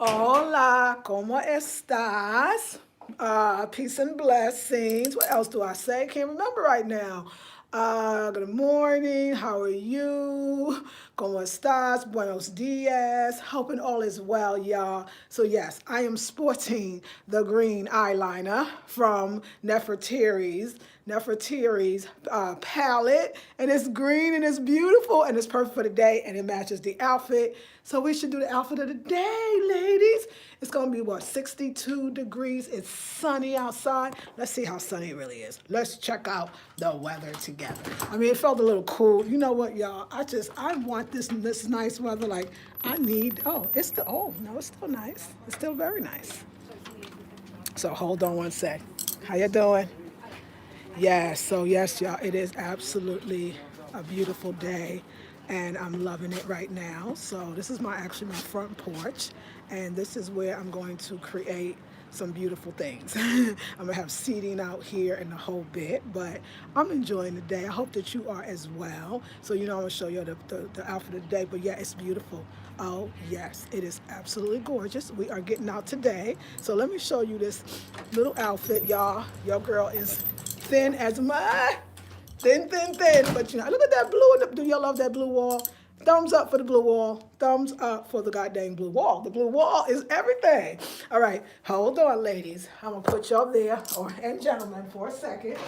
Hola, ¿cómo estás? Peace and blessings. What else do I say? Can't remember right now. Good morning. How are you? ¿Cómo estás? Buenos dias. Hoping all is well, y'all. So yes, I am sporting the green eyeliner from Nefertiti's palette, and it's green and it's beautiful and it's perfect for the day and it matches the outfit. So we should do the outfit of the day, ladies. It's gonna be what, 62 degrees. It's sunny outside. Let's see how sunny it really is. Let's check out the weather together. I mean, it felt a little cool. You know what, y'all? I want this nice weather. Like it's still nice. It's still very nice. So hold on one sec. How you doing? Yes, so yes, y'all, it is absolutely a beautiful day and I'm loving it right now. So this is actually my front porch and this is where I'm going to create some beautiful things. I'm gonna have seating out here and the whole bit, but I'm enjoying the day. I hope that you are as well. So I'm gonna show you the outfit of the day, but yeah, it's beautiful. Oh yes, it is absolutely gorgeous. We are getting out today. So let me show you this little outfit, y'all. Your girl is thin as my thin. But look at that blue. Do y'all love that blue wall? Thumbs up for the blue wall. Thumbs up for the goddamn blue wall. The blue wall is everything. All right, hold on, ladies. I'm gonna put y'all there, and gentlemen, for a second.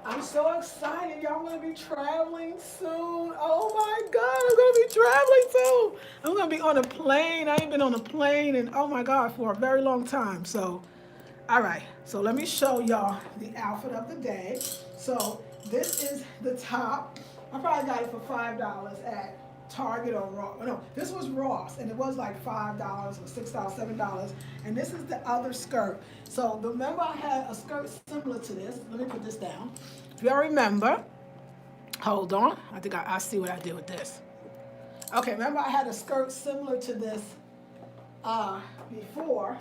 I'm so excited. Y'all gonna be traveling soon. Oh my God, I'm gonna be traveling soon. I'm gonna be on a plane. I ain't been on a plane in, oh my God, for a very long time. So all right, so let me show y'all the outfit of the day. So this is the top. I probably got it for $5 at Target or Ross. No, this was Ross, and it was like $5 or $6, $7. And this is the other skirt. So remember I had a skirt similar to this. Let me put this down. If y'all remember, hold on. I think I see what I did with this. Okay, remember I had a skirt similar to this before.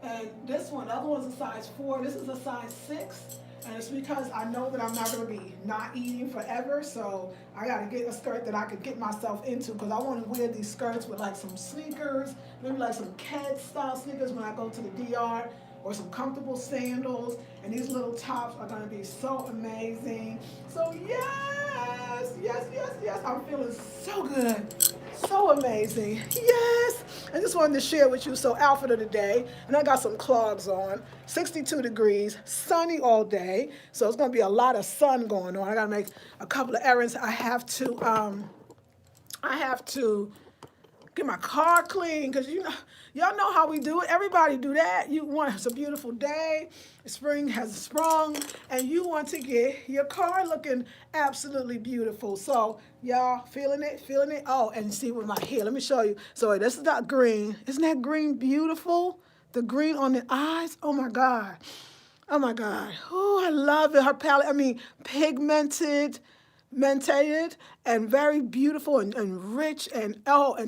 And this one, the other one's a size 4. This is a size 6. And it's because I know that I'm not going to be not eating forever. So I got to get a skirt that I could get myself into because I want to wear these skirts with like some sneakers, maybe like some Keds style sneakers when I go to the DR, or some comfortable sandals. And these little tops are going to be so amazing. So yes. I'm feeling so good. So amazing. Yes. I just wanted to share with you. So outfit of the day. And I got some clogs on. 62 degrees. Sunny all day. So it's going to be a lot of sun going on. I got to make a couple of errands. I have to get my car clean because y'all know how we do it. Everybody do that. It's a beautiful day. Spring has sprung, and you want to get your car looking absolutely beautiful. So y'all feeling it? Oh, and see with my hair. Let me show you. So this is that green. Isn't that green beautiful? The green on the eyes. Oh my God. Oh my God. Oh, I love it. Her palette. I mean, mentated and very beautiful and rich and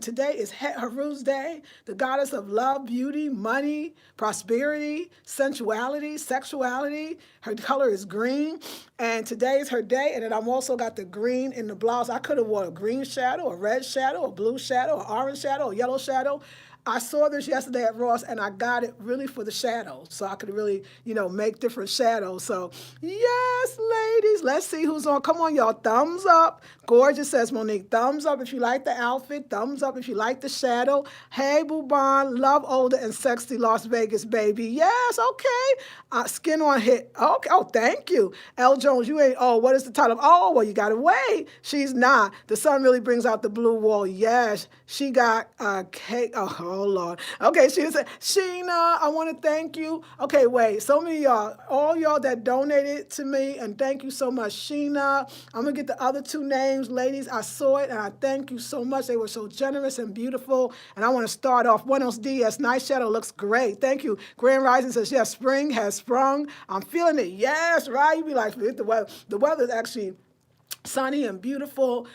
today is Haru's day, the goddess of love, beauty, money, prosperity, sensuality, sexuality. Her color is green and today is her day. And then I'm also got the green in the blouse. I could have worn a green shadow, a red shadow, a blue shadow, an orange shadow, a yellow shadow. I saw this yesterday at Ross and I got it really for the shadows. So I could really, make different shadows. So yes, ladies, let's see who's on. Come on, y'all. Thumbs up. Gorgeous, says Monique. Thumbs up if you like the outfit. Thumbs up if you like the shadow. Hey, Bouban, love older and sexy Las Vegas, baby. Yes, okay. Skin on hit. Okay. Oh, thank you. L. Jones, you ain't, what is the title? Oh, well, you got to wait. She's not. The sun really brings out the blue wall. Yes, she got cake. Oh, Lord. Okay, she said, Sheena, I want to thank you. Okay, wait. So many y'all, all y'all that donated to me, and thank you so much, Sheena. I'm going to get the other 2 names. Ladies, I saw it, and I thank you so much. They were so generous and beautiful. And I want to start off. Buenos dias. Nice shadow looks great. Thank you. Grand Rising says, yes, spring has sprung. I'm feeling it. Yes, right? You be like, the weather is actually sunny and beautiful.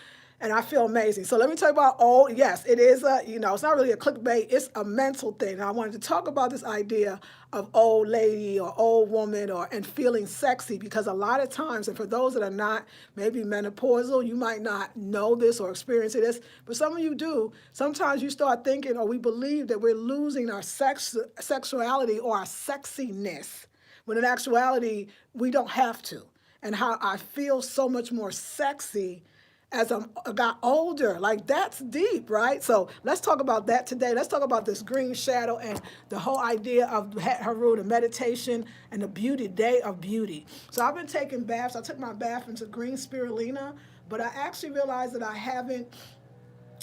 and I feel amazing. So let me tell you about old. Yes, it is a, it's not really a clickbait. It's a mental thing. And I wanted to talk about this idea of old lady or old woman and feeling sexy, because a lot of times, and for those that are not maybe menopausal, you might not know this or experience this, but some of you do. Sometimes you start thinking, or we believe that we're losing our sexuality or our sexiness, when in actuality, we don't have to. And how I feel so much more sexy as I got older. Like, that's deep, right? So let's talk about that today. Let's talk about this green shadow and the whole idea of Het Haru, the meditation and the beauty, day of beauty. So I've been taking baths. I took my bath into green spirulina, but I actually realized that I haven't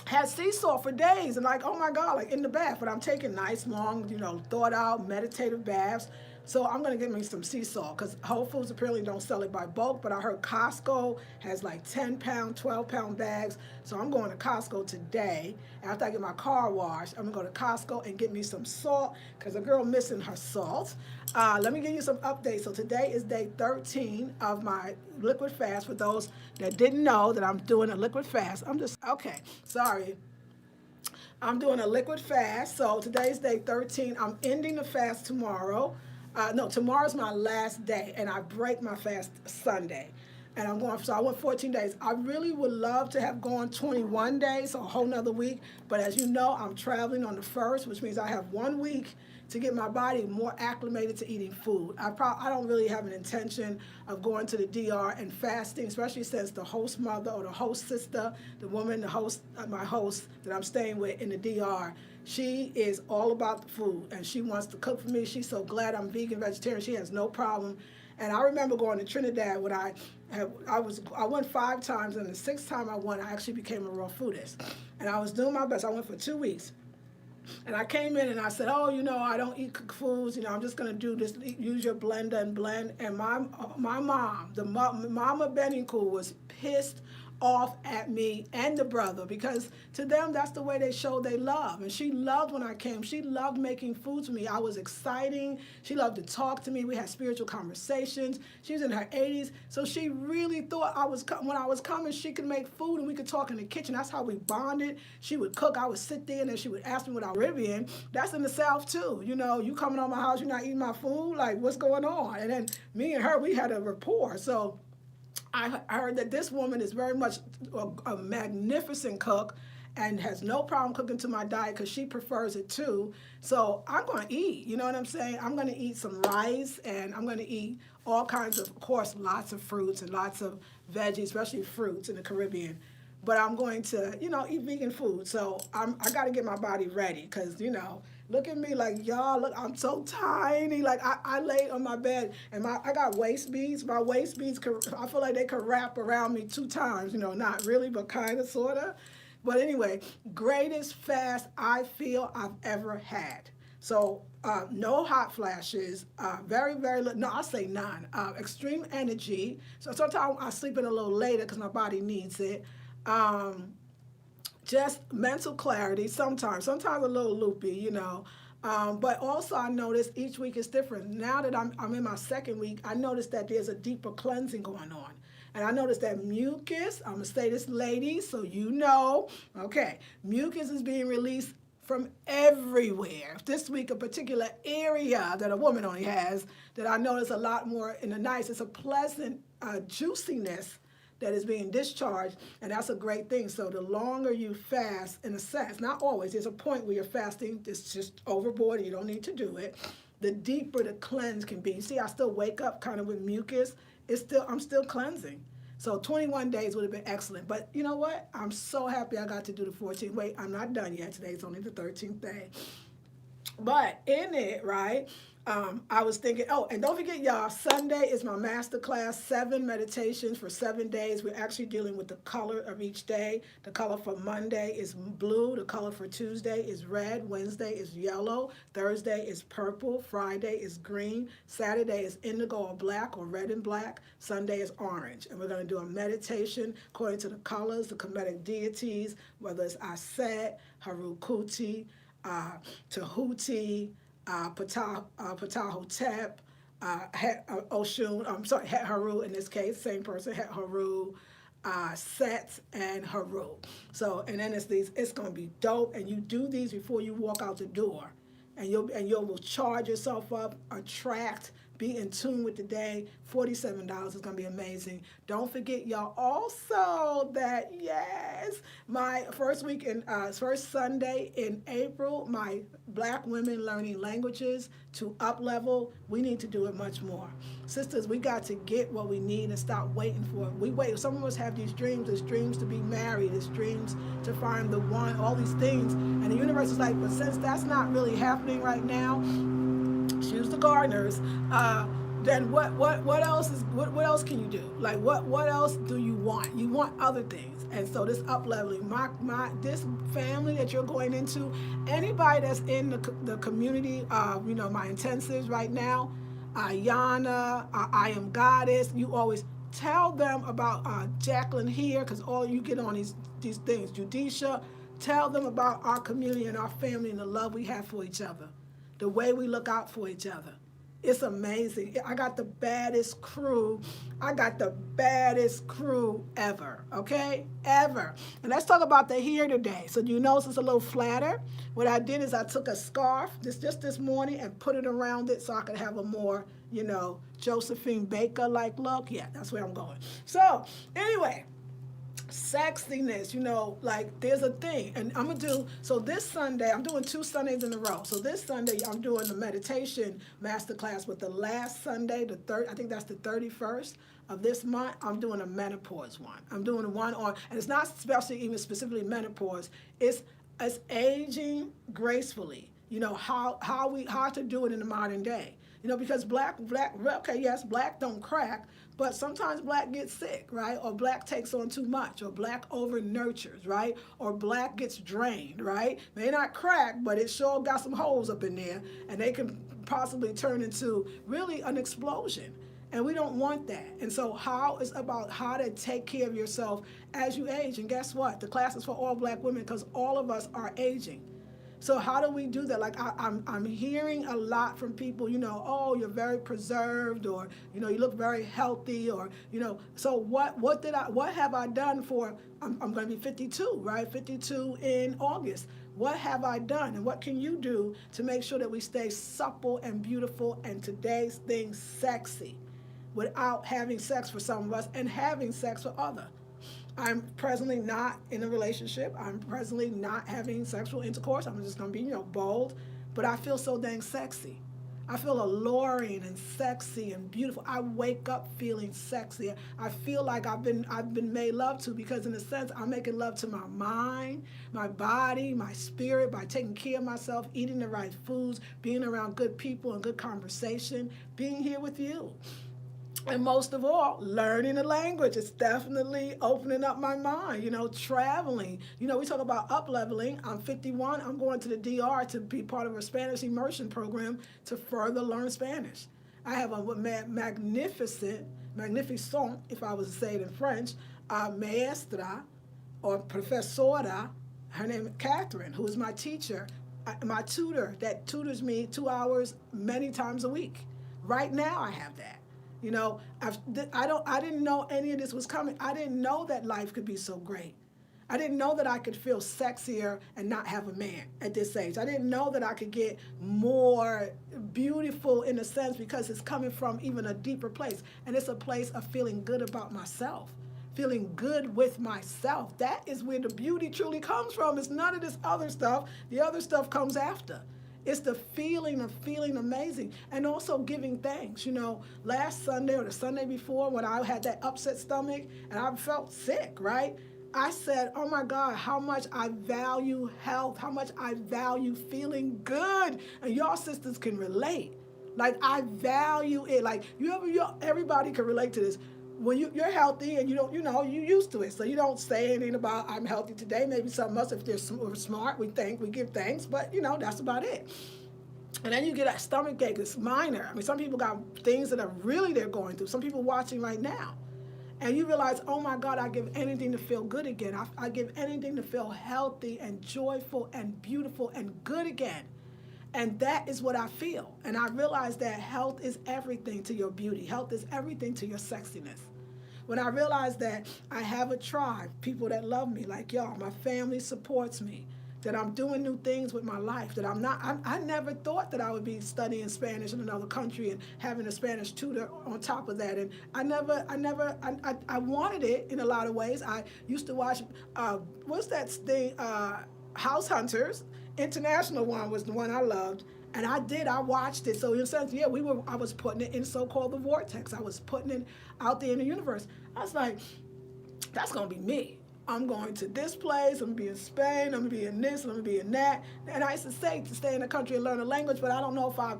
had sea salt for days, and like, oh my God, like in the bath. But I'm taking nice, long, thought out, meditative baths. So I'm gonna get me some sea salt, because Whole Foods apparently don't sell it by bulk, but I heard Costco has like 10-pound, 12-pound bags. So I'm going to Costco today. After I get my car washed, I'm gonna go to Costco and get me some salt, because a girl missing her salt. Let me give you some updates. So today is day 13 of my liquid fast. For those that didn't know that I'm doing a liquid fast, okay, sorry. I'm doing a liquid fast. So today's day 13. I'm ending the fast tomorrow. No, tomorrow's my last day, and I break my fast Sunday. And so I went 14 days. I really would love to have gone 21 days, so a whole nother week. But as you know, I'm traveling on the 1st, which means I have 1 week to get my body more acclimated to eating food. I don't really have an intention of going to the DR and fasting, especially since the host mother or the host sister, the woman, my host that I'm staying with in the DR, she is all about the food, and she wants to cook for me. She's so glad I'm vegan, vegetarian. She has no problem. And I remember going to Trinidad when I went 5 times, and the 6th time I went, I actually became a raw foodist. And I was doing my best. I went for 2 weeks. And I came in and I said, oh, I don't eat cooked foods. I'm just going to do this, use your blender and blend. And my mom, Mama Benicool, was pissed off at me and the brother, because to them, that's the way they show they love. And she loved when I came. She loved making food for me. I was exciting. She loved to talk to me. We had spiritual conversations. She was in her 80s. So she really thought when I was coming, she could make food and we could talk in the kitchen. That's how we bonded. She would cook. I would sit there and then she would ask me what I was Caribbean. That's in the South too. You coming on my house, you're not eating my food? Like, what's going on? And then me and her, we had a rapport. So I heard that this woman is very much a magnificent cook and has no problem cooking to my diet, because she prefers it too. So I'm going to eat, you know what I'm saying? I'm going to eat some rice, and I'm going to eat all kinds of course, lots of fruits and lots of veggies, especially fruits in the Caribbean. But I'm going to, eat vegan food. So I got to get my body ready, because, look at me, like, y'all, look, I'm so tiny. Like, I lay on my bed, and I got waist beads. My waist beads, I feel like they could wrap around me 2 times, not really, but kind of, sort of. But anyway, greatest fast I feel I've ever had. So no hot flashes, very, very little, no, I'll say none. Extreme energy. So sometimes I sleep in a little later because my body needs it. Just mental clarity sometimes a little loopy. But also I notice each week is different. Now that I'm in my 2nd week, I notice that there's a deeper cleansing going on. And I noticed that mucus, I'm going to say this, ladies, so okay, mucus is being released from everywhere. This week, a particular area that a woman only has that I notice a lot more in the nights, it's a pleasant juiciness that is being discharged, and that's a great thing. So the longer you fast, in a sense, not always, there's a point where you're fasting, it's just overboard and you don't need to do it, the deeper the cleanse can be. You see, I still wake up kind of with mucus. I'm still cleansing. So 21 days would have been excellent. But you know what? I'm so happy I got to do the 14th. Wait, I'm not done yet. Today's only the 13th day. But in it, right, I was thinking, and don't forget, y'all, Sunday is my master class, 7 meditations for 7 days. We're actually dealing with the color of each day. The color for Monday is blue. The color for Tuesday is red. Wednesday is yellow. Thursday is purple. Friday is green. Saturday is indigo or black or red and black. Sunday is orange. And we're going to do a meditation according to the colors, the Kemetic deities, whether it's Aset, Haru Kuti, Tahuti, Ptahhotep, Oshun, Het Haru in this case, same person, Het Haru, Sets and Haru. So, and then it's these. It's gonna be dope. And you do these before you walk out the door, and you'll will charge yourself up, attract, be in tune with the day. $47 is gonna be amazing. Don't forget, y'all, also that yes, my first Sunday in April, my Black Women Learning Languages to Up Level. We need to do it much more, sisters. We got to get what we need and stop waiting for it. We wait. Some of us have these dreams. There's dreams to be married. There's dreams to find the one. All these things, and the universe is like, but since that's not really happening right now, choose the gardeners. Then what else is what else can you do? Like what else do you want? You want other things, and so this up leveling, this family that you're going into, anybody that's in the community, my intensives right now, Ayana, I am Goddess. You always tell them about Jacqueline here, because all you get on these things, Judicia. Tell them about our community and our family and the love we have for each other, the way we look out for each other. It's amazing. I got the baddest crew. I got the baddest crew ever, okay? Ever. And let's talk about the hair today. So you notice it's a little flatter. What I did is I took a scarf just this morning and put it around it so I could have a more, Josephine Baker-like look. Yeah, that's where I'm going. So anyway, sexiness, like there's a thing, and I'm gonna do, so this Sunday I'm doing 2 Sundays in a row. So this Sunday I'm doing the meditation masterclass, with the last Sunday, I think that's the 31st of this month, I'm doing a menopause one. I'm doing one on, and it's not even specifically menopause, it's aging gracefully, how to do it in the modern day. Because black, okay, yes, black don't crack, but sometimes black gets sick, right? Or black takes on too much, or black over nurtures, right? Or black gets drained, right? May not crack, but it sure got some holes up in there, and they can possibly turn into really an explosion. And we don't want that. And so it's about how to take care of yourself as you age. And guess what? The class is for all black women, because all of us are aging. So how do we do that? Like I'm hearing a lot from people, oh, you're very preserved, or you look very healthy, or So what have I done for? I'm going to be 52, right? 52 in August. What have I done, and what can you do to make sure that we stay supple and beautiful, and today's thing sexy, without having sex for some of us and having sex for others? I'm presently not in a relationship. I'm presently not having sexual intercourse. I'm just going to be, bold. But I feel so dang sexy. I feel alluring and sexy and beautiful. I wake up feeling sexy. I feel like I've been made love to, because in a sense I'm making love to my mind, my body, my spirit, by taking care of myself, eating the right foods, being around good people and good conversation, being here with you. And most of all, learning a language. It's definitely opening up my mind, traveling. We talk about up leveling. I'm 51. I'm going to the DR to be part of a Spanish immersion program to further learn Spanish. I have a magnificent, if I was to say it in French, maestra or professora. Her name is Catherine, who is my teacher, my tutor that tutors me 2 hours many times a week. Right now I have that. I didn't know any of this was coming. I didn't know that life could be so great. I didn't know that I could feel sexier and not have a man at this age. I didn't know that I could get more beautiful, in a sense, because it's coming from even a deeper place. And it's a place of feeling good about myself, feeling good with myself. That is where the beauty truly comes from. It's none of this other stuff. The other stuff comes after. It's the feeling of feeling amazing, and also giving thanks. Last Sunday or the Sunday before, when I had that upset stomach and I felt sick, right? I said, oh my God, how much I value health, how much I value feeling good. And y'all sisters can relate. Like, I value it. Like, everybody can relate to this. When you're healthy and you're used to it. So you don't say anything about, I'm healthy today. Maybe some of us, if they're smart, we give thanks, but that's about it. And then you get a stomach ache. It's minor. I mean, some people got things that are really they're going through. Some people watching right now. And you realize, oh my God, I give anything to feel good again. I give anything to feel healthy and joyful and beautiful and good again. And that is what I feel. And I realize that health is everything to your beauty. Health is everything to your sexiness. when I realized that I have a tribe, people that love me, like y'all, my family supports me, that I'm doing new things with my life, that I'm not, I never thought that I would be studying Spanish in another country and having a Spanish tutor on top of that. And I wanted it in a lot of ways. I used to watch, what's that thing, House Hunters, international one was the one I loved. And I watched it. So in a sense, yeah, I was putting it in so-called the vortex. I was putting it out there in the universe. I was like, that's gonna be me. I'm going to this place, I'm gonna be in Spain, I'm gonna be in this, I'm gonna be in that. And I used to say to stay in the country and learn a language, but I don't know if I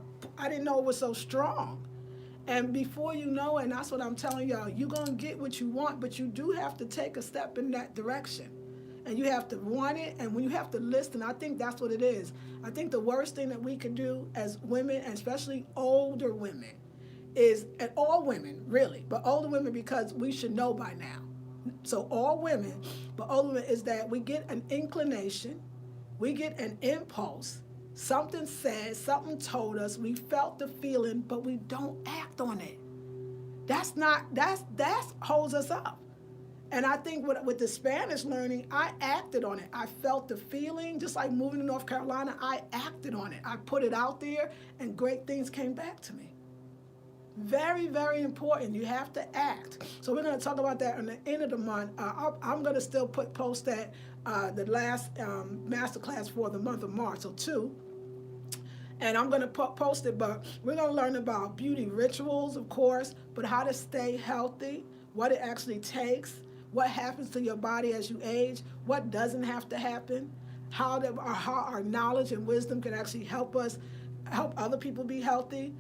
didn't know it was so strong. And before you know it, and that's what I'm telling y'all, you're gonna get what you want, but you do have to take a step in that direction. And you have to want it, and when you have to listen, I think that's what it is. I think the worst thing that we can do as women, and especially older women, is, and all women really, but older women because we should know by now. So all women, but older women, is that we get an inclination, we get an impulse, something said, something told us, we felt the feeling, but we don't act on it. That holds us up. And I think with the Spanish learning, I acted on it. I felt the feeling, just like moving to North Carolina, I acted on it. I put it out there, and great things came back to me. Very, very important. You have to act. So we're going to talk about that in the end of the month. I'm going to still post that the last masterclass for the month of March, so 2. And I'm going to post it, but we're going to learn about beauty rituals, of course, but how to stay healthy, what it actually takes, what happens to your body as you age, what doesn't have to happen, how our knowledge and wisdom can actually help us, help other people be healthy.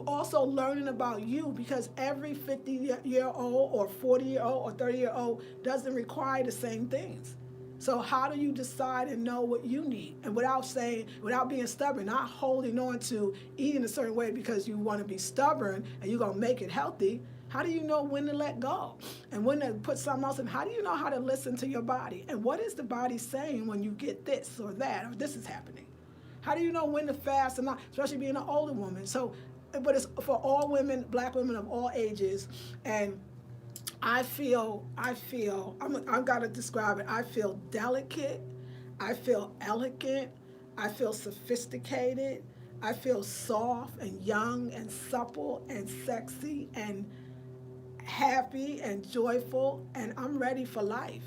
Also learning about you, because every 50-year-old or 40-year-old or 30-year-old doesn't require the same things. So how do you decide and know what you need? And without being stubborn, not holding on to eating a certain way because you want to be stubborn and you're going to make it healthy. How do you know when to let go and when to put something else in? How do you know how to listen to your body? And what is the body saying when you get this or that or this is happening? How do you know when to fast and not, especially being an older woman? So, but it's for all women, black women of all ages. And I've got to describe it. I feel delicate. I feel elegant. I feel sophisticated. I feel soft and young and supple and sexy and happy and joyful. And I'm ready for life.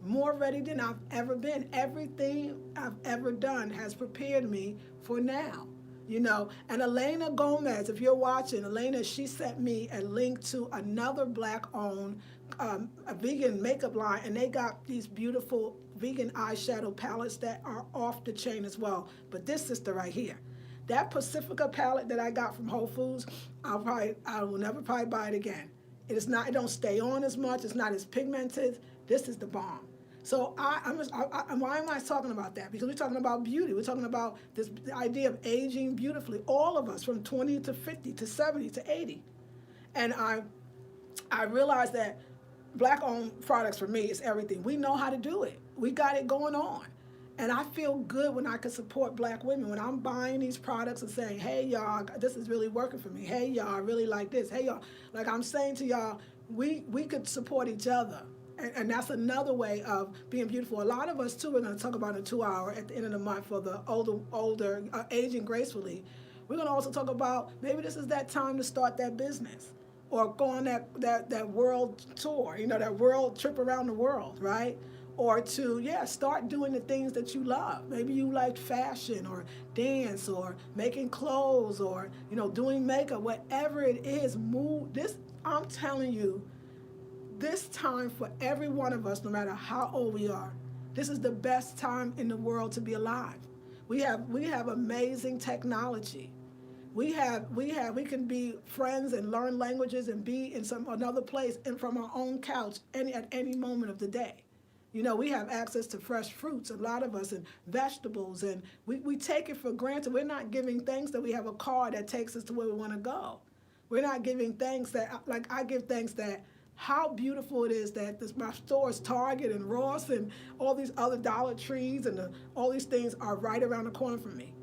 More ready than I've ever been. Everything I've ever done has prepared me for now. And Elena Gomez, if you're watching, Elena, she sent me a link to another black-owned a vegan makeup line, and they got these beautiful vegan eyeshadow palettes that are off the chain as well. But this sister right here, that Pacifica palette that I got from Whole Foods, I will never probably buy it again. It don't stay on as much. It's not as pigmented. This is the bomb. So why am I talking about that? Because we're talking about beauty. We're talking about this idea of aging beautifully. All of us, from 20 to 50 to 70 to 80. And I realized that black-owned products for me is everything. We know how to do it. We got it going on. And I feel good when I can support black women. When I'm buying these products and saying, hey, y'all, this is really working for me. Hey, y'all, I really like this. Hey, y'all. Like I'm saying to y'all, we could support each other. And that's another way of being beautiful. A lot of us, too, we're going to talk about in 2 hours at the end of the month for the older aging gracefully. We're going to also talk about maybe this is that time to start that business or go on that world tour, that world trip around the world, right? Or to, start doing the things that you love. Maybe you like fashion or dance or making clothes or, doing makeup, whatever it is, I'm telling you, this time for every one of us, no matter how old we are, this is the best time in the world to be alive. We have amazing technology. We can be friends and learn languages and be in another place and from our own couch at any moment of the day. We have access to fresh fruits, a lot of us, and vegetables, and we take it for granted. We're not giving thanks that we have a car that takes us to where we want to go. We're not giving thanks that, like I give thanks that how beautiful it is that my stores, Target and Ross and all these other Dollar Trees and all these things are right around the corner from me.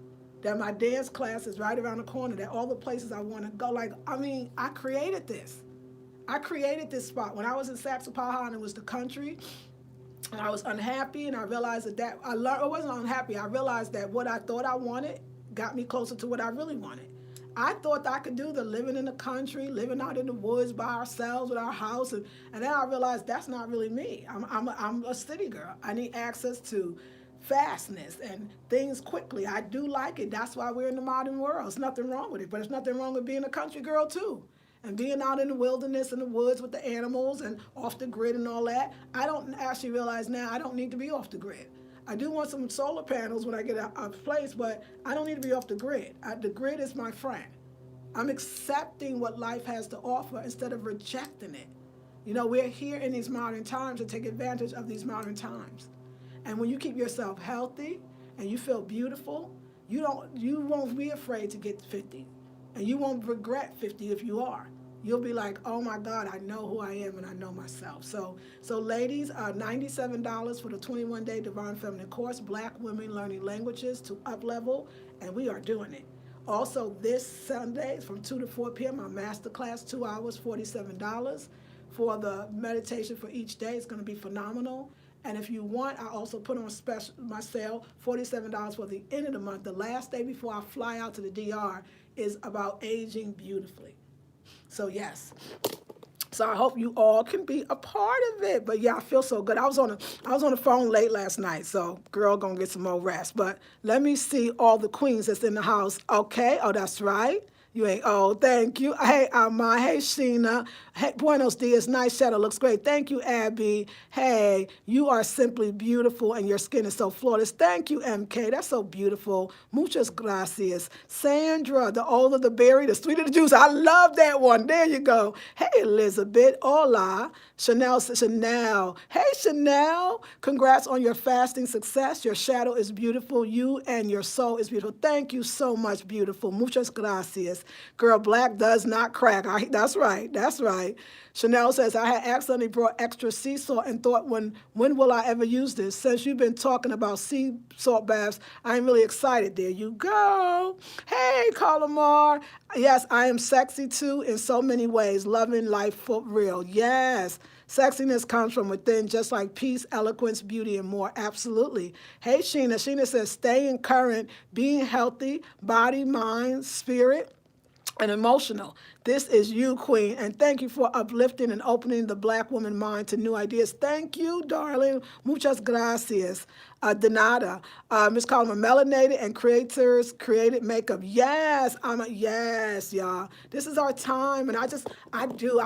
That my dance class is right around the corner, that all the places I want to go. I created this. I created this spot. When I was in Saxapaha and it was the country, and I was unhappy, and I realized that I learned, I wasn't unhappy. I realized that what I thought I wanted got me closer to what I really wanted. I thought that I could do the living in the country, living out in the woods by ourselves with our house, and then I realized that's not really me. I'm a city girl. I need access to fastness and things quickly. I do like it. That's why we're in the modern world. There's nothing wrong with it, but there's nothing wrong with being a country girl too. And being out in the wilderness and the woods with the animals and off the grid and all that. I don't actually realize now I don't need to be off the grid. I do want some solar panels when I get a place, but I don't need to be off the grid. The grid is my friend. I'm accepting what life has to offer instead of rejecting it. You know, we're here in these modern times to take advantage of these modern times. And when you keep yourself healthy and you feel beautiful, you won't be afraid to get 50. And you won't regret 50 if you are. You'll be like, oh my God, I know who I am and I know myself. So ladies, $97 for the 21-day Divine Feminine course, Black women learning languages to up level, and we are doing it. Also, this Sunday from 2 to 4 p.m., my masterclass, 2 hours, $47 for the meditation for each day. It's going to be phenomenal. And if you want, I also put on special my sale, $47 for the end of the month. The last day before I fly out to the DR is about aging beautifully. So yes. So I hope you all can be a part of it. But yeah, I feel so good. I was on the phone late last night, so girl gonna get some more rest. But let me see all the queens that's in the house. Okay, oh that's right. You ain't, oh, thank you. Hey, Alma. Hey, Sheena. Hey, Buenos dias. Nice shadow. Looks great. Thank you, Abby. Hey, you are simply beautiful and your skin is so flawless. Thank you, MK. That's so beautiful. Muchas gracias. Sandra, the older the berry, the sweeter the juice. I love that one. There you go. Hey, Elizabeth. Hola. Chanel. Hey, Chanel. Congrats on your fasting success. Your shadow is beautiful. You and your soul is beautiful. Thank you so much, beautiful. Muchas gracias. Girl, black does not crack. That's right. That's right. Chanel says, I had accidentally brought extra sea salt and thought, when will I ever use this? Since you've been talking about sea salt baths, I'm really excited. There you go. Hey, Calamar. Yes, I am sexy too in so many ways. Loving life for real. Yes. Sexiness comes from within, just like peace, eloquence, beauty, and more. Absolutely. Hey, Sheena. Sheena says, staying current, being healthy, body, mind, spirit, and emotional. This is you, Queen, and thank you for uplifting and opening the Black woman mind to new ideas. Thank you, darling. Muchas gracias. Donata, Miss Coleman, melanated and created makeup. Yes, yes, y'all. This is our time, and I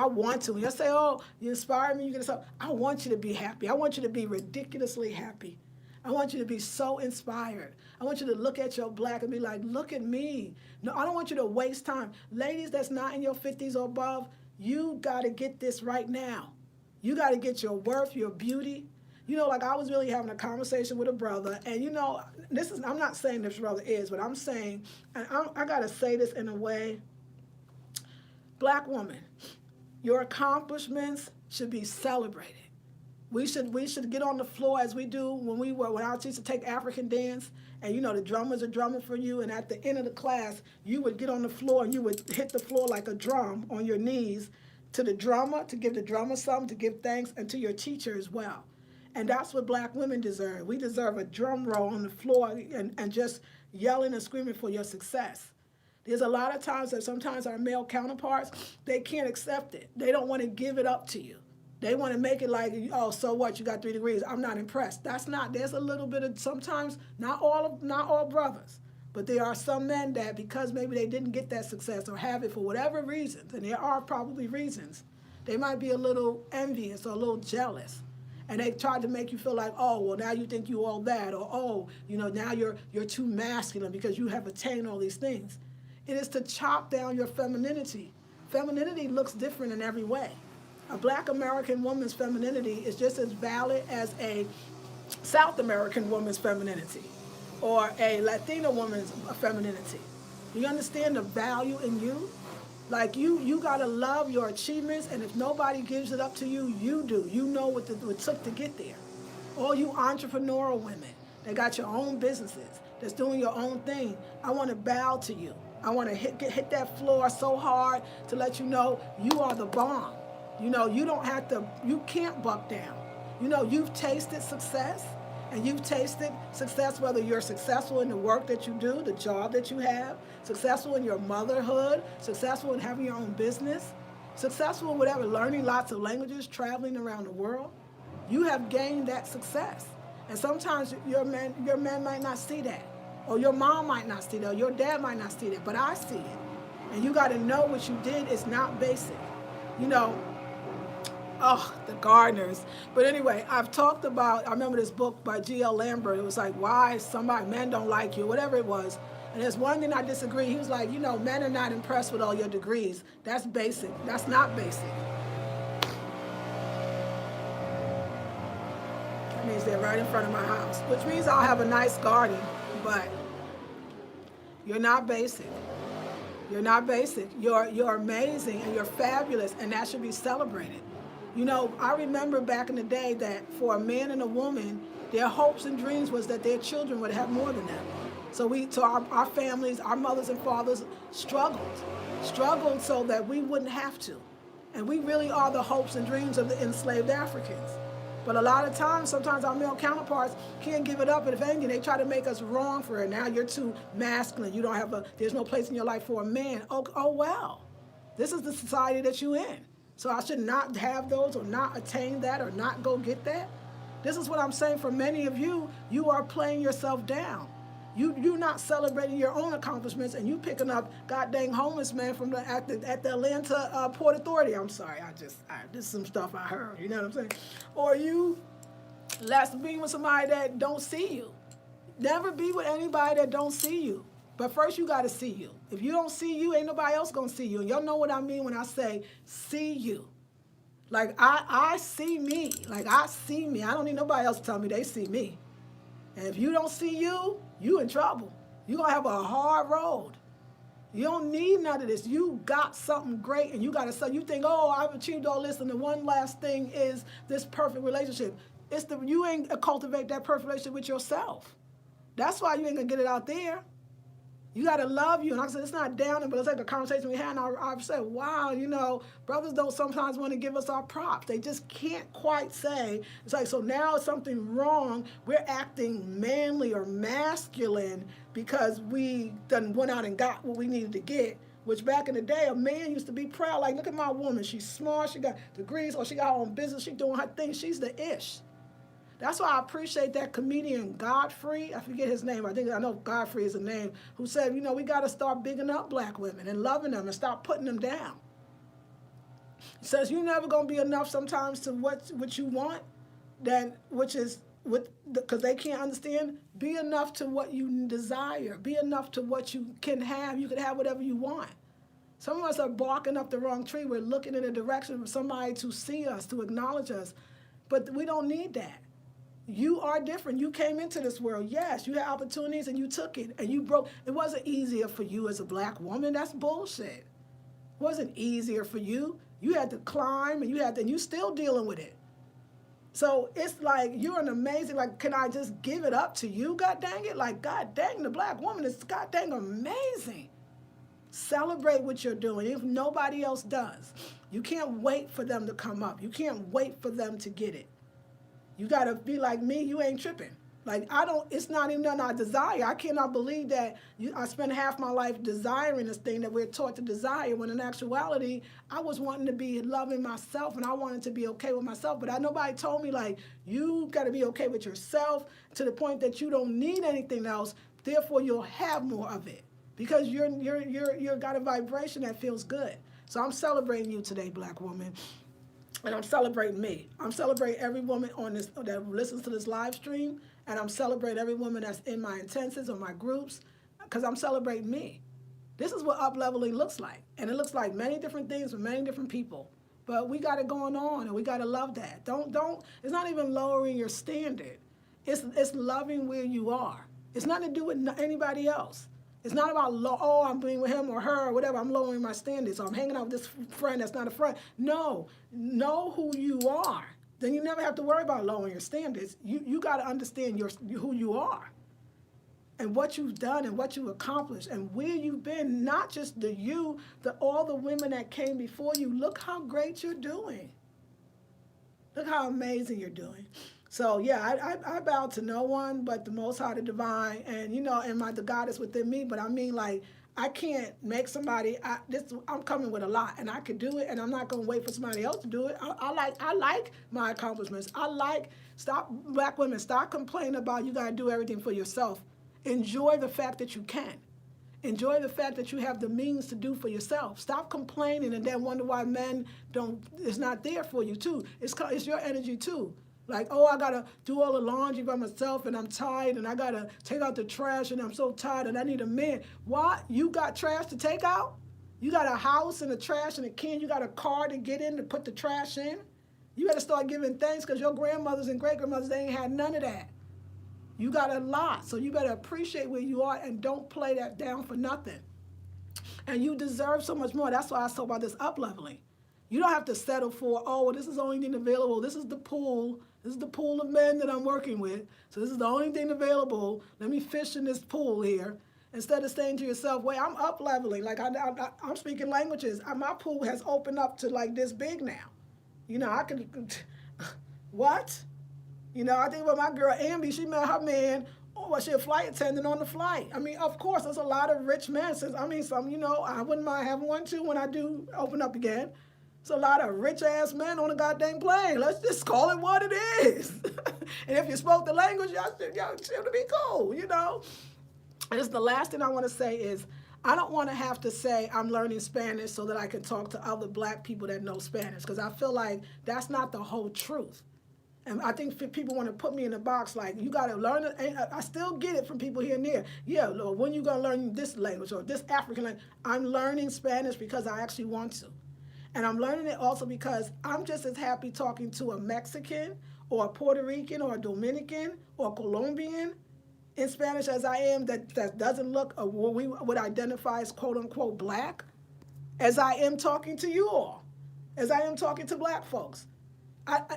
want to. When you say, oh, you inspire me, you get so. I want you to be happy. I want you to be ridiculously happy. I want you to be so inspired. I want you to look at your black and be like, look at me. No, I don't want you to waste time. Ladies that's not in your 50s or above, you got to get this right now. You got to get your worth, your beauty. You know, like I was really having a conversation with a brother, and you know, I'm not saying this brother is, but I'm saying, and I got to say this in a way, Black woman, your accomplishments should be celebrated. We should get on the floor as we do when I used to take African dance, and you know the drummers are drumming for you, and at the end of the class you would get on the floor and you would hit the floor like a drum on your knees to the drummer, to give the drummer something, to give thanks, and to your teacher as well. And that's what Black women deserve. We deserve a drum roll on the floor and just yelling and screaming for your success. There's a lot of times that sometimes our male counterparts, they can't accept it. They don't want to give it up to you. They want to make it like, oh, so what? You got 3 degrees. I'm not impressed. That's not. There's a little bit of sometimes not all brothers, but there are some men that because maybe they didn't get that success or have it for whatever reasons, and there are probably reasons, they might be a little envious or a little jealous, and they try to make you feel like, oh, well now you think you all that, or oh, you know now you're too masculine because you have attained all these things. It is to chop down your femininity. Femininity looks different in every way. A Black American woman's femininity is just as valid as a South American woman's femininity or a Latina woman's femininity. Do you understand the value in you? Like you gotta love your achievements, and if nobody gives it up to you, you do. You know what it took to get there. All you entrepreneurial women that got your own businesses, that's doing your own thing, I want to bow to you. I want to hit that floor so hard to let you know you are the bomb. You know, you don't have to, you can't buck down. You know, you've tasted success, and you've tasted success, whether you're successful in the work that you do, the job that you have, successful in your motherhood, successful in having your own business, successful in whatever, learning lots of languages, traveling around the world. You have gained that success. And sometimes your man might not see that, or your mom might not see that, or your dad might not see that, but I see it. And you got to know what you did is not basic. You know, oh, the gardeners. But anyway, I've talked about, I remember this book by G.L. Lambert. It was like, why men don't like you, whatever it was. And there's one thing I disagree. He was like, you know, men are not impressed with all your degrees. That's basic. That's not basic. That means they're right in front of my house, which means I'll have a nice garden, but you're not basic. You're not basic. You're amazing and you're fabulous, and that should be celebrated. You know, I remember back in the day that for a man and a woman, their hopes and dreams was that their children would have more than them. So our families, our mothers and fathers struggled so that we wouldn't have to. And we really are the hopes and dreams of the enslaved Africans. But a lot of times, sometimes our male counterparts can't give it up, and if anything, they try to make us wrong for it. Now you're too masculine. You don't have there's no place in your life for a man. Oh well. This is the society that you're in. So I should not have those, or not attain that, or not go get that. This is what I'm saying. For many of you, you are playing yourself down. You're not celebrating your own accomplishments, and you picking up god dang homeless man from at the Atlanta Port Authority. I'm sorry, this is some stuff I heard. You know what I'm saying? Or you last being with somebody that don't see you. Never be with anybody that don't see you. But first you got to see you. If you don't see you, ain't nobody else gonna see you. And y'all know what I mean when I say see you. Like I see me. Like I see me. I don't need nobody else to tell me they see me. And if you don't see you, you in trouble. You're going to have a hard road. You don't need none of this. You got something great, and you got to say, you think, oh, I've achieved all this, and the one last thing is this perfect relationship. You ain't cultivate that perfect relationship with yourself. That's why you ain't going to get it out there. You got to love you. And like I said, it's not downing, but it's like the conversation we had, and I've said, wow, you know, brothers don't sometimes want to give us our props. They just can't quite say, it's like, so now it's something wrong. We're acting manly or masculine because we done went out and got what we needed to get, which back in the day, a man used to be proud. Like, look at my woman. She's smart. She got degrees, or she got her own business. She's doing her thing. She's the ish. That's why I appreciate that comedian Godfrey. I forget his name. I know Godfrey is a name. Who said, you know, we got to start bigging up black women and loving them and stop putting them down. He says you're never gonna be enough sometimes to what you want, because they can't understand. Be enough to what you desire. Be enough to what you can have. You can have whatever you want. Some of us are barking up the wrong tree. We're looking in a direction for somebody to see us, to acknowledge us, but we don't need that. You are different. You came into this world. Yes, you had opportunities and you took it and you broke. It wasn't easier for you as a black woman. That's bullshit. It wasn't easier for you. You had to climb, and you still dealing with it. So it's like you're an amazing, like, can I just give it up to you? God dang it. Like, God dang, the black woman is god dang amazing. Celebrate what you're doing if nobody else does. You can't wait for them to come up. You can't wait for them to get it. You got to be like me. You ain't tripping. Like, it's not even nothing I desire. I cannot believe that I spent half my life desiring this thing that we're taught to desire, when in actuality, I was wanting to be loving myself, and I wanted to be okay with myself. But nobody told me, like, you got to be okay with yourself to the point that you don't need anything else. Therefore, you'll have more of it because you're got a vibration that feels good. So I'm celebrating you today, black woman. And I'm celebrating me. I'm celebrating every woman on this that listens to this live stream, and I'm celebrating every woman that's in my intensives or my groups, because I'm celebrating me. This is what up-leveling looks like, and it looks like many different things for many different people. But we got it going on, and we got to love that. Don't. It's not even lowering your standard. It's loving where you are. It's nothing to do with anybody else. It's not about, I'm being with him or her or whatever, I'm lowering my standards, or I'm hanging out with this friend that's not a friend. No, know who you are. Then you never have to worry about lowering your standards. You got to understand who you are. and what you've done and what you've accomplished and where you've been, not just all the women that came before you. Look how great you're doing. Look how amazing you're doing. So yeah, I bow to no one but the Most High, the Divine, and the God is within me. But I mean, like, I can't make somebody. I'm coming with a lot, and I could do it, and I'm not gonna wait for somebody else to do it. I like my accomplishments. Black women, stop complaining about you gotta do everything for yourself. Enjoy the fact that you can. Enjoy the fact that you have the means to do for yourself. Stop complaining and then wonder why men it's not there for you too. It's your energy too. Like, oh, I gotta do all the laundry by myself and I'm tired and I gotta take out the trash and I'm so tired and I need a man. What? You got trash to take out? You got a house and a trash and a can? You got a car to get in to put the trash in? You better start giving thanks because your grandmothers and great-grandmothers, they ain't had none of that. You got a lot, so you better appreciate where you are and don't play that down for nothing. And you deserve so much more. That's why I talk about this up-leveling. You don't have to settle for, oh, well, this is the only thing available. This is the pool. This is the pool of men that I'm working with. So this is the only thing available. Let me fish in this pool here. Instead of saying to yourself, wait, I'm up-leveling. Like, I'm speaking languages. My pool has opened up to, like, this big now. I can, what? I think about my girl, Ambi, she met her man, she a flight attendant on the flight. I mean, of course, there's a lot of rich men. I wouldn't mind having one too when I do open up again. It's a lot of rich-ass men on a goddamn plane. Let's just call it what it is. And if you spoke the language, y'all seem to be cool, And it's the last thing I want to say is, I don't want to have to say I'm learning Spanish so that I can talk to other black people that know Spanish, because I feel like that's not the whole truth. And I think people want to put me in a box like, you got to learn it. And I still get it from people here and there. Yeah, Lord, when you going to learn this language or this African language? I'm learning Spanish because I actually want to. And I'm learning it also because I'm just as happy talking to a Mexican or a Puerto Rican or a Dominican or a Colombian in Spanish as I am that doesn't look what we would identify as quote unquote black, as I am talking to you all, as I am talking to black folks.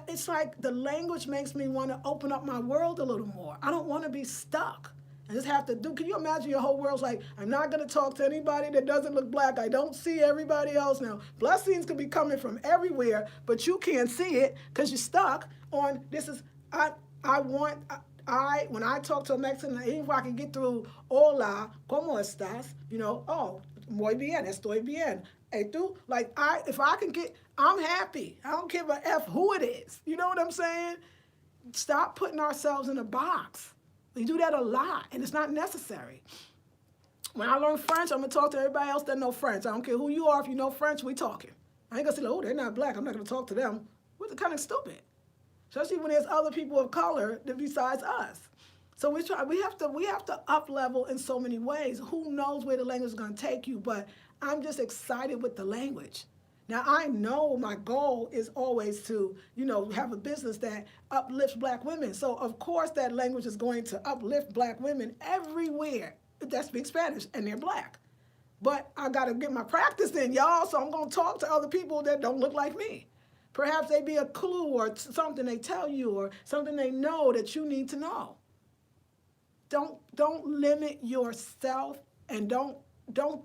It's like the language makes me want to open up my world a little more. I don't want to be stuck and just have to do. Can you imagine your whole world's like, I'm not going to talk to anybody that doesn't look black. I don't see everybody else now. Blessings could be coming from everywhere, but you can't see it because you're stuck on this is, when I talk to a Mexican, even if I can get through, hola, ¿cómo estás? Oh, muy bien, estoy bien. Hey, tú, like, if I can get, I'm happy. I don't give a F who it is. You know what I'm saying? Stop putting ourselves in a box. We do that a lot, and it's not necessary. When I learn French, I'm going to talk to everybody else that know French. I don't care who you are. If you know French, we talking. I ain't going to say, oh, they're not black. I'm not going to talk to them. We're kind of stupid, especially when there's other people of color besides us. So we have to up level in so many ways. Who knows where the language is going to take you, but I'm just excited with the language. Now, I know my goal is always to, have a business that uplifts black women. So, of course, that language is going to uplift black women everywhere that speak Spanish, and they're black. But I got to get my practice in, y'all, so I'm going to talk to other people that don't look like me. Perhaps they be a clue or something they tell you or something they know that you need to know. Don't limit yourself, and don't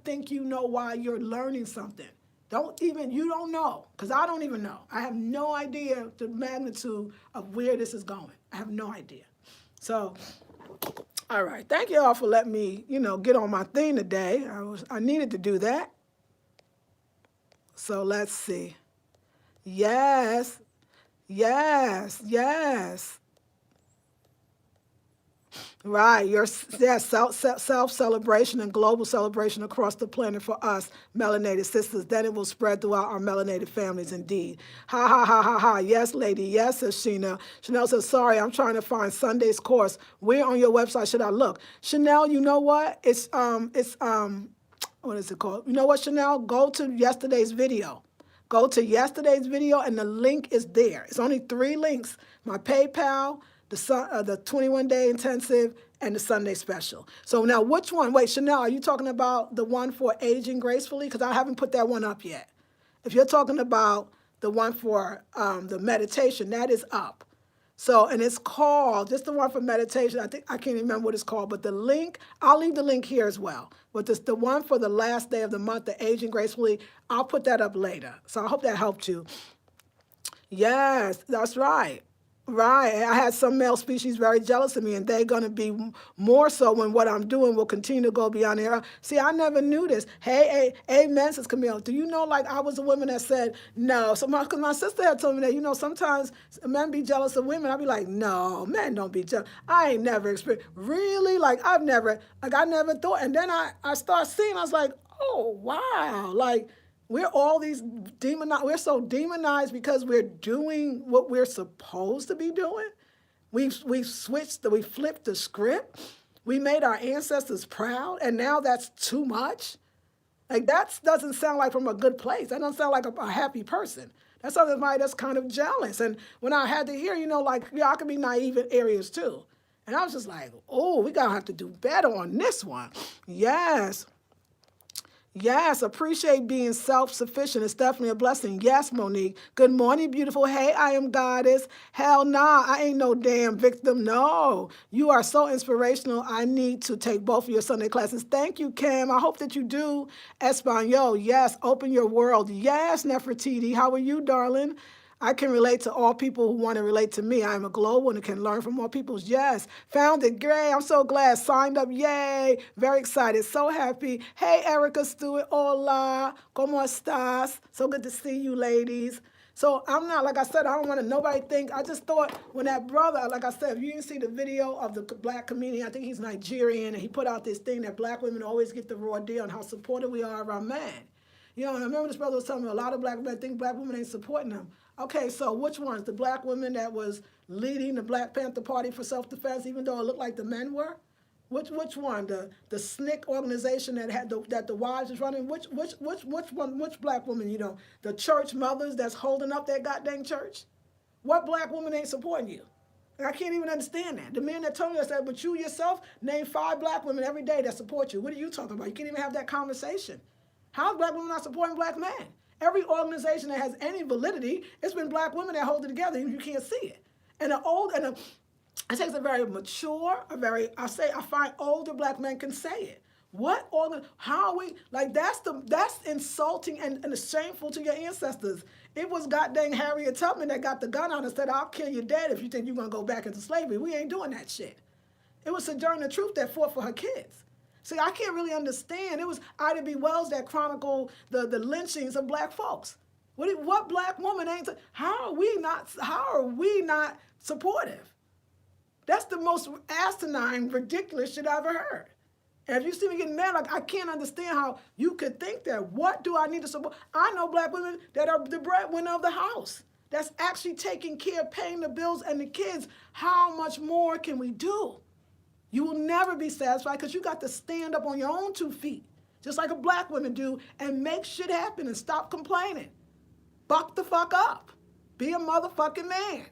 think you know why you're learning something. You don't know, because I don't even know. I have no idea the magnitude of where this is going. I have no idea. So, all right. Thank you all for letting me, get on my thing today. I needed to do that. So let's see. Yes. Right, self-celebration and global celebration across the planet for us melanated sisters. Then it will spread throughout our melanated families indeed. Ha, ha, ha, ha, ha. Yes, lady. Yes, says Sheena. Chanel says, sorry, I'm trying to find Sunday's course. Where on your website should I look? Chanel, you know what? It's what is it called? You know what, Chanel? Go to yesterday's video. Go to yesterday's video and the link is there. It's only 3 links. My PayPal, the 21-day intensive, and the Sunday special. So now which one? Wait, Chanel, are you talking about the one for aging gracefully? Because I haven't put that one up yet. If you're talking about the one for the meditation, that is up. So, and it's called, just the one for meditation. I think, I can't remember what it's called, but the link, I'll leave the link here as well. But this, the one for the last day of the month, the Aging Gracefully, I'll put that up later. So I hope that helped you. Yes, that's right. Right. I had some male species very jealous of me, and they're going to be more so when what I'm doing will continue to go beyond the era. See, I never knew this. Hey, amen, says Camille. Do you know, like, I was a woman that said no. So, because my sister had told me that, sometimes men be jealous of women. I'd be like, no, men don't be jealous. I ain't never experienced. Really? Like, I never thought. And then I start seeing, I was like, oh, wow. Like, we're all these demonized. We're so demonized because we're doing what we're supposed to be doing. We've switched. We flipped the script. We made our ancestors proud, and now that's too much. Like, that doesn't sound like from a good place. That doesn't sound like a happy person. That sounds like somebody that's kind of jealous. And when I had to hear, like, yeah, I can be naive in areas too. And I was just like, oh, we gotta have to do better on this one. Yes. Yes, appreciate being self-sufficient. It's definitely a blessing. Yes, Monique. Good morning, beautiful. Hey, I am goddess. Hell nah, I ain't no damn victim. No, you are so inspirational. I need to take both of your Sunday classes. Thank you, Kim. I hope that you do. Espanol, yes. Open your world. Yes, Nefertiti. How are you, darling? I can relate to all people who want to relate to me. I am a global and can learn from all people's. Yes. Found it. Great. I'm so glad. Signed up. Yay. Very excited. So happy. Hey, Erica Stewart. Hola. ¿Cómo estás? So good to see you, ladies. So I'm not, like I said, I don't want to nobody think. I just thought when that brother, like I said, if you didn't see the video of the black comedian, I think he's Nigerian, and he put out this thing that black women always get the raw deal on how supportive we are of our men. And I remember this brother was telling me a lot of black men think black women ain't supporting them. Okay, so which ones? The black women that was leading the Black Panther Party for self-defense, even though it looked like the men were? Which one? The SNCC organization that had that the wives was running? Which one? Which black woman? The church mothers that's holding up that goddamn church. What black woman ain't supporting you? I can't even understand that. The men that told us that, but you yourself name 5 black women every day that support you. What are you talking about? You can't even have that conversation. How's black women not supporting black men? Every organization that has any validity, it's been black women that hold it together, and you can't see it. And it takes a very mature, I find older black men can say it. How are we, like, that's insulting and shameful to your ancestors. It was goddamn Harriet Tubman that got the gun out and said, I'll kill you dead if you think you're going to go back into slavery. We ain't doing that shit. It was Sojourner Truth that fought for her kids. See, I can't really understand. It was Ida B. Wells that chronicled the lynchings of black folks. What black woman ain't? How are we not supportive? That's the most asinine, ridiculous shit I've ever heard. And if you see me getting mad, like, I can't understand how you could think that. What do I need to support? I know black women that are the breadwinner of the house. That's actually taking care, paying the bills and the kids. How much more can we do? You will never be satisfied because you got to stand up on your own 2 feet, just like a black woman do, and make shit happen and stop complaining. Buck the fuck up. Be a motherfucking man.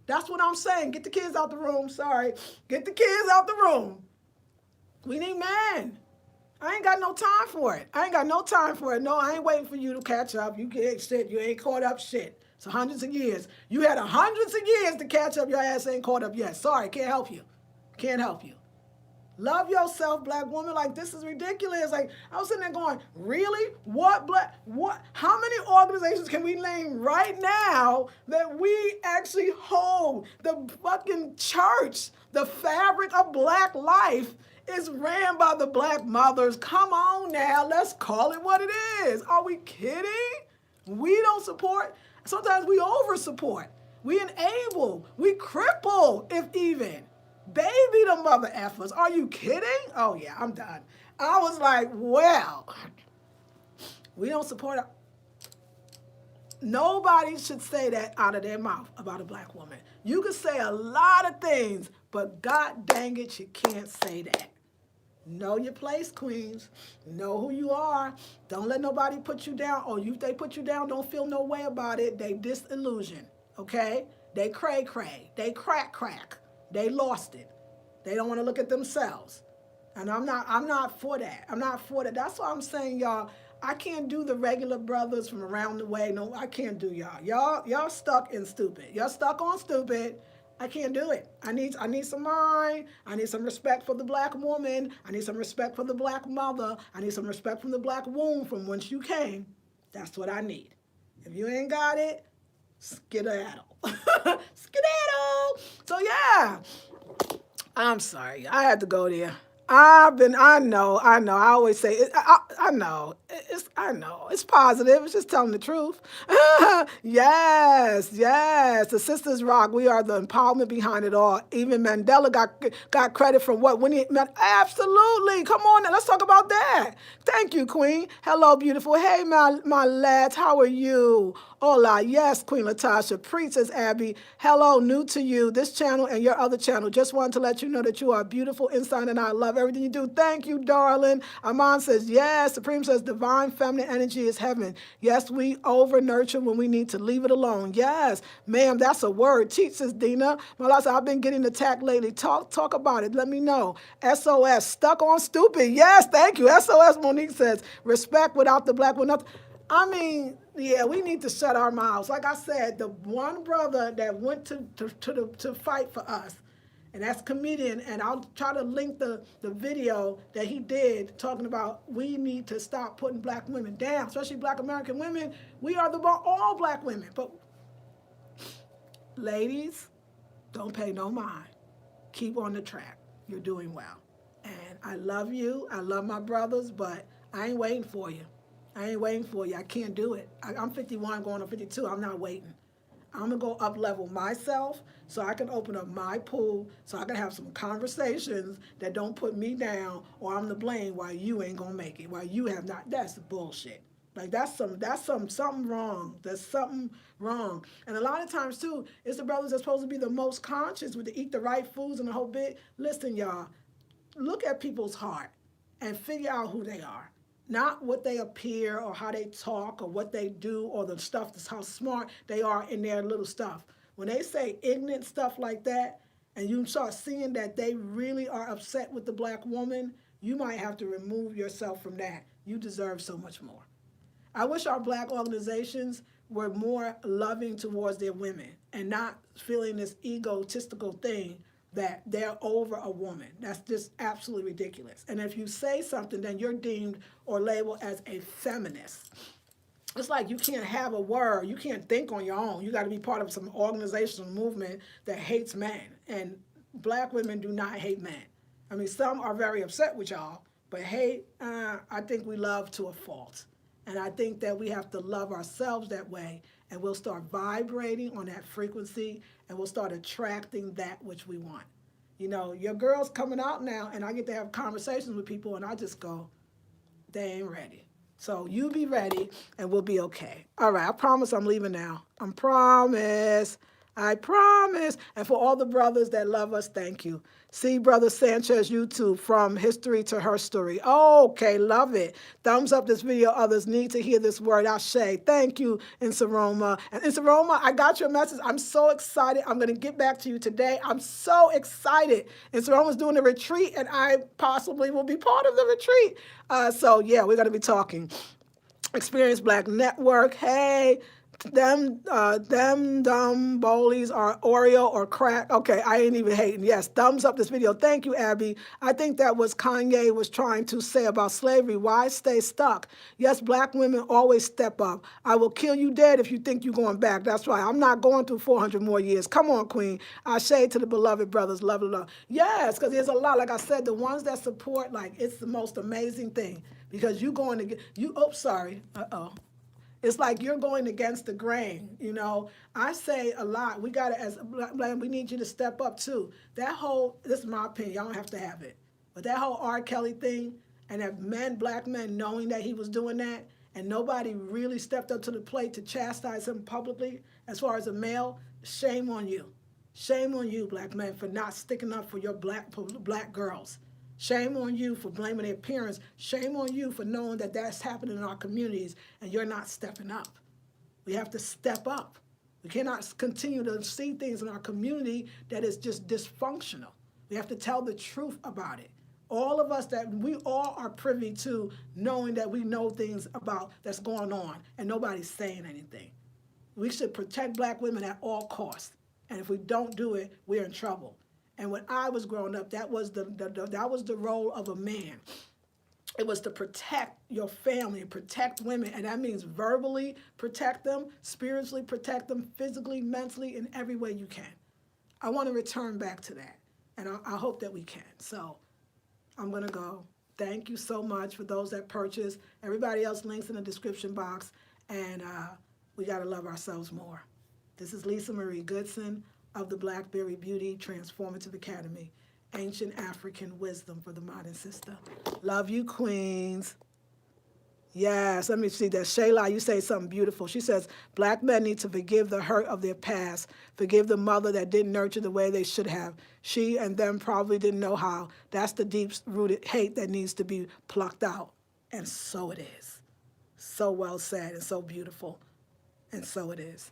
That's what I'm saying. Get the kids out the room. Sorry. Get the kids out the room. We need men. I ain't got no time for it. No, I ain't waiting for you to catch up. You get shit. You ain't caught up shit. It's hundreds of years. You had hundreds of years to catch up. Your ass ain't caught up yet. Sorry, can't help you. Can't help you. Love yourself, black woman. Like, this is ridiculous. Like, I was sitting there going, really? How many organizations can we name right now that we actually hold? The fucking church, the fabric of black life is ran by the black mothers. Come on now, let's call it what it is. Are we kidding? We don't support. Sometimes we over support. We enable. We cripple, if even. Baby, the mother effers. Are you kidding? Oh, yeah, I'm done. I was like, well, we don't support her. Nobody should say that out of their mouth about a black woman. You can say a lot of things, but God dang it, you can't say that. Know your place, queens. Know who you are. Don't let nobody put you down. Or if they put you down, don't feel no way about it. They disillusion, okay? They cray-cray. They crack. They lost it. They don't want to look at themselves. And I'm not for that. I'm not for that. That's why I'm saying, y'all, I can't do the regular brothers from around the way. No, I can't do y'all. Y'all stuck in stupid. Y'all stuck on stupid. I can't do it. I need some mind. I need some respect for the black woman. I need some respect for the black mother. I need some respect from the black womb from whence you came. That's what I need. If you ain't got it, skedaddle. Skedaddle. So yeah, I'm sorry. I had to go there. I know. I always say, I know. I know. It's positive. It's just telling the truth. Yes, yes. The Sisters Rock. We are the empowerment behind it all. Even Mandela got credit for what? When he met. Absolutely. Come on now. Let's talk about that. Thank you, Queen. Hello, beautiful. Hey, my lads. How are you? Hola. Yes, Queen Latasha. Princess Abby. Hello, new to you. This channel and your other channel. Just wanted to let you know that you are beautiful inside and I love everything you do. Thank you, darling. Aman says, yes. Supreme says, divine feminine energy is heaven. Yes, we over nurture when we need to leave it alone. Yes, ma'am, that's a word. Teach, says Dina. Malasa, I've been getting attacked lately. Talk about it. Let me know. SOS, stuck on stupid. Yes, thank you. SOS, Monique says, respect without the black one. I mean, yeah, we need to shut our mouths. Like I said, the one brother that went to fight for us, and that's comedian, and I'll try to link the video that he did talking about we need to stop putting black women down, especially black American women. We are all black women. But ladies, don't pay no mind. Keep on the track. You're doing well. And I love you. I love my brothers, but I ain't waiting for you. I ain't waiting for you. I can't do it. I'm 51 going on 52. I'm not waiting. I'm going to go up level myself so I can open up my pool so I can have some conversations that don't put me down or I'm to blame why you ain't going to make it, why you have not. That's bullshit. Like something wrong. There's something wrong. And a lot of times too, it's the brothers that's supposed to be the most conscious with to eat the right foods and the whole bit. Listen, y'all, look at people's heart and figure out who they are. Not what they appear or how they talk or what they do or the stuff, that's how smart they are in their little stuff. When they say ignorant stuff like that and you start seeing that they really are upset with the black woman, you might have to remove yourself from that. You deserve so much more. I wish our black organizations were more loving towards their women and not feeling this egotistical thing that they're over a woman. That's just absolutely ridiculous. And if you say something, then you're deemed or labeled as a feminist. It's like you can't have a word. You can't think on your own. You got to be part of some organizational movement that hates men. And black women do not hate men. I mean, some are very upset with y'all, but hate, I think we love to a fault. And I think that we have to love ourselves that way, and we'll start vibrating on that frequency, and we'll start attracting that which we want. You know, your girl's coming out now, and I get to have conversations with people, and I just go, they ain't ready. So you be ready, and we'll be okay. All right, I promise I'm leaving now. I promise. And for all the brothers that love us, thank you. See Brother Sanchez YouTube, from history to her story. Okay, love it. Thumbs up this video. Others need to hear this word. Ashe. Thank you, Insaroma. And Insaroma, I got your message. I'm so excited. I'm going to get back to you today. I'm so excited. Insaroma's doing a retreat, and I possibly will be part of the retreat. So, yeah, we're going to be talking. Experience Black Network. Hey. Them dumb bolies are Oreo or crack. Okay, I ain't even hating. Yes, thumbs up this video. Thank you, Abby. I think that was Kanye was trying to say about slavery. Why stay stuck? Yes, black women always step up. I will kill you dead if you think you're going back. That's right. I'm not going through 400 more years. Come on, Queen. I shade to the beloved brothers. Love, love. Yes, because there's a lot. Like I said, the ones that support, like, it's the most amazing thing. Because you going to get, sorry. It's like you're going against the grain, you know. I say a lot. We got to, as black, we need you to step up too. That whole, this is my opinion, y'all don't have to have it. But that whole R. Kelly thing, and that black men knowing that he was doing that, and nobody really stepped up to the plate to chastise him publicly, as far as a male, shame on you. Shame on you, black men, for not sticking up for your black girls. Shame on you for blaming their parents. Shame on you for knowing that that's happening in our communities and you're not stepping up. We have to step up. We cannot continue to see things in our community that is just dysfunctional. We have to tell the truth about it. All of us that we all are privy to knowing that we know things about that's going on and nobody's saying anything. We should protect black women at all costs. And if we don't do it, we're in trouble. And when I was growing up, that was that was the role of a man. It was to protect your family, protect women, and that means verbally protect them, spiritually protect them, physically, mentally, in every way you can. I want to return back to that, and I hope that we can. So I'm going to go. Thank you so much for those that purchased. Everybody else, links in the description box, and we got to love ourselves more. This is Lisa Marie Goodson of the Blackberry Beauty Transformative Academy. Ancient African wisdom for the modern sister. Love you, queens. Yes, let me see that. Shayla, you say something beautiful. She says, black men need to forgive the hurt of their past, forgive the mother that didn't nurture the way they should have. She and them probably didn't know how. That's the deep-rooted hate that needs to be plucked out. And so it is. So well said and so beautiful. And so it is.